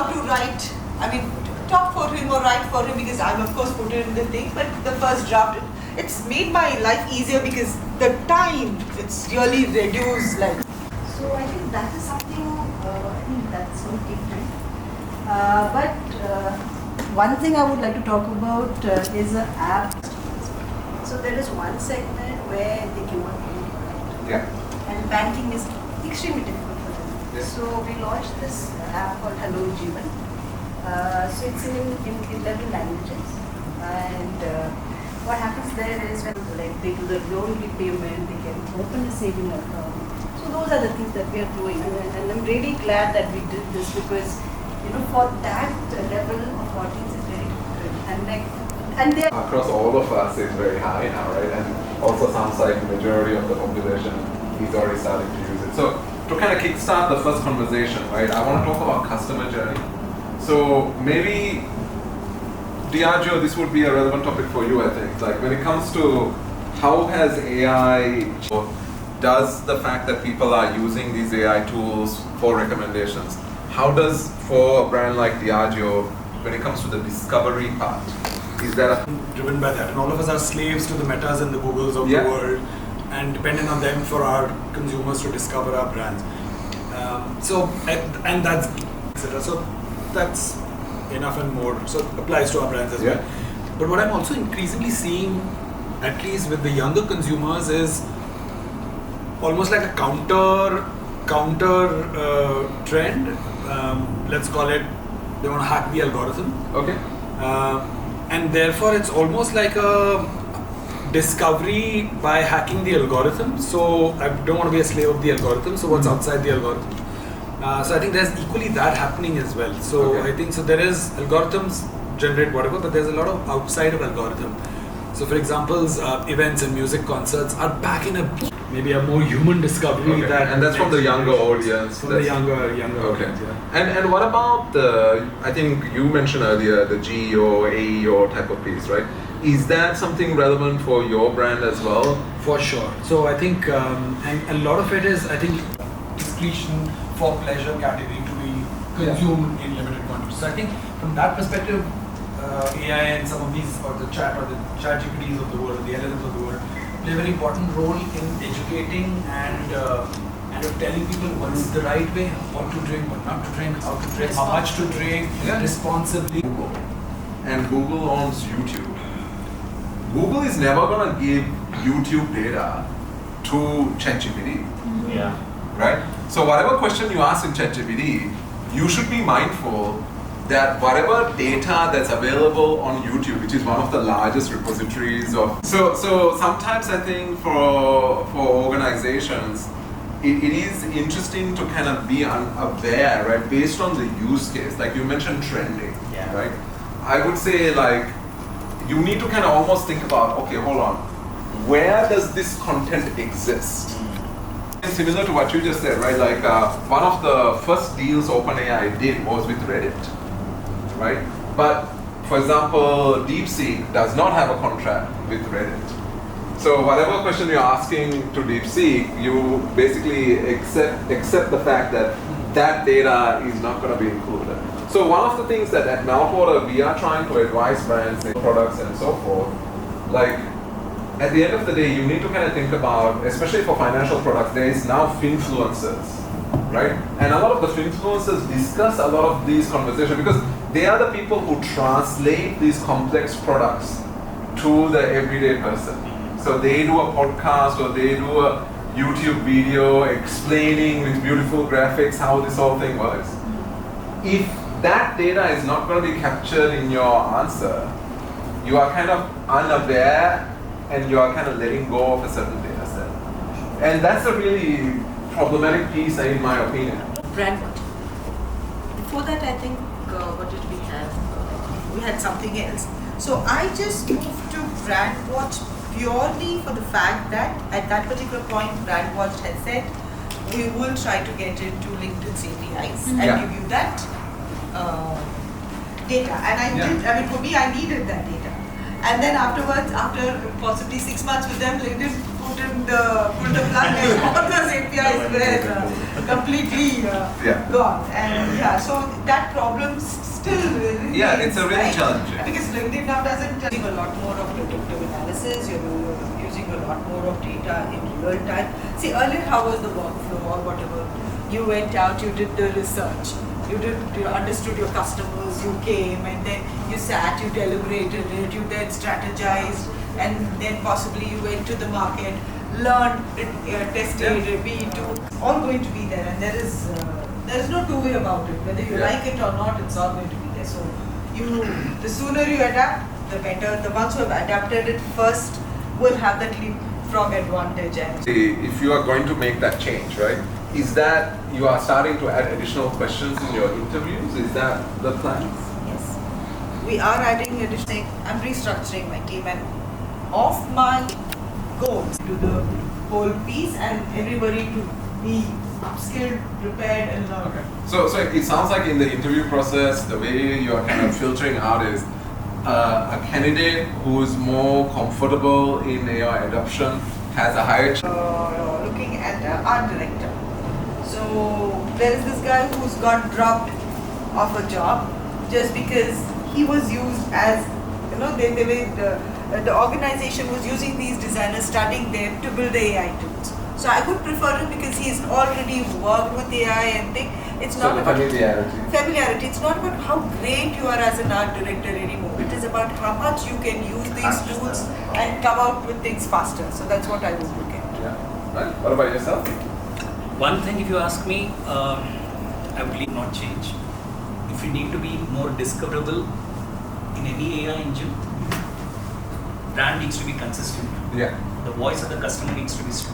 how to write, talk for him or write for him, because I'm of course put in the thing, but the first draft, it's made my life easier because the time, it's really reduced. So I think that is something, that's so different. But one thing I would like to talk about is an app. So there is one segment where they cannot read. Yeah. And banking is extremely difficult for them. Yeah. So we launched this app called Hello Jeevan. So it's in 11 languages. And what happens there is when they do the loan repayment, they can open a saving account. So those are the things that we are doing. And I'm really glad that we did this because, for that level of audience is very difficult. And they across all of us is very high now, right? And also sounds like the majority of the population is already starting to use it. So to kind of kickstart the first conversation, right, I want to talk about customer journey. So maybe, Diageo, this would be a relevant topic for you, I think. Like when it comes to how has AI, does the fact that people are using these AI tools for recommendations, how does, for a brand like Diageo, when it comes to the discovery part, is that driven by that, and all of us are slaves to the Metas and the Googles of the world, and dependent on them for our consumers to discover our brands. And that's etc. So that's enough and more. So it applies to our brands as well. But what I'm also increasingly seeing, at least with the younger consumers, is almost like a counter trend. Let's call it, they want to hack the algorithm. Okay. And therefore it's almost like a discovery by hacking the algorithm. So I don't want to be a slave of the algorithm. So what's outside the algorithm? So I think there's equally that happening as well. So I think there is algorithms generate whatever, but there's a lot of outside of algorithm. So for example, events and music concerts are back in maybe a more human discovery and that's from the younger audience. From the younger audience, And what about the, I think you mentioned earlier, the GEO, AEO type of piece, right? Is that something relevant for your brand as well? For sure. So I think, and a lot of it is, I think, discretion for pleasure category to be consumed in limited quantities. So I think from that perspective, AI and some of these, or the chat GPTs of the world, the LLMs of the world, play a very important role in educating and telling people what's the right way, what to drink, what not to drink, how to drink, how much to drink, responsibly. Google. And Google owns YouTube. Google is never going to give YouTube data to ChatGPT. Yeah. Right? So whatever question you ask in ChatGPT, you should be mindful that whatever data that's available on YouTube, which is one of the largest repositories of... So sometimes I think for organizations, it is interesting to kind of be aware, right, based on the use case. Like you mentioned trending, right? I would say like, you need to kind of almost think about, okay, hold on, where does this content exist? Similar to what you just said, right? Like one of the first deals OpenAI did was with Reddit, right? But for example, DeepSeek does not have a contract with Reddit. So whatever question you're asking to DeepSeek, you basically accept the fact that that data is not going to be included. So one of the things that at Meltwater we are trying to advise brands, products and so forth, like at the end of the day, you need to kind of think about, especially for financial products, there is now finfluencers, right? And a lot of the finfluencers discuss a lot of these conversations because they are the people who translate these complex products to the everyday person. So they do a podcast or they do a YouTube video explaining with beautiful graphics how this whole thing works. If that data is not going to be captured in your answer, you are kind of unaware and you are kind of letting go of a certain data set. And that's a really problematic piece in my opinion. Brand watch. Before that, I think, what did we have? We had something else. So I just moved to Brand Watch purely for the fact that at that particular point, Brand Watch had said, we will try to get into LinkedIn's APIs and give you that data. And I did, I mean, for me, I needed that data. And then afterwards, after possibly 6 months with them, LinkedIn pulled the plug and all those APIs were completely Yeah. gone. And yeah, so that problem still remains. Yeah, it's a really right? challenging. Because LinkedIn now doesn't using a lot more of predictive analysis. You're using a lot more of data in real time. See, earlier how was the workflow or whatever? You went out, you did the research. You understood your customers, you came and then you sat, you deliberated it, you then strategized, and then possibly you went to the market, learned, tested, repeat, all going to be there, and there is no two way about it. Whether you like it or not, it's all going to be there. So the sooner you adapt, the better. The ones who have adapted it first will have that leapfrog advantage. And If you are going to make that change, right? Is that you are starting to add additional questions in your interviews? Is that the plan? yes, we are adding additional. I'm restructuring my team, and of my goals to the whole piece, and everybody to be upskilled, prepared, and learn. Okay. So it sounds like in the interview process, the way you are kind of filtering out is a candidate who is more comfortable in AI adoption has a higher chance. Looking at art director. So there is this guy who's got dropped off a job just because he was used as, the organization was using these designers, studying them to build the AI tools. So I would prefer him because he's already worked with AI and think it's not about familiarity. It's not about how great you are as an art director anymore. It is about how much you can use these tools and come out with things faster. So that's what I would look at. Yeah. Right. What about yourself? One thing, if you ask me, I would leave not change. If you need to be more discoverable in any AI engine, brand needs to be consistent. Yeah. The voice of the customer needs to be strong.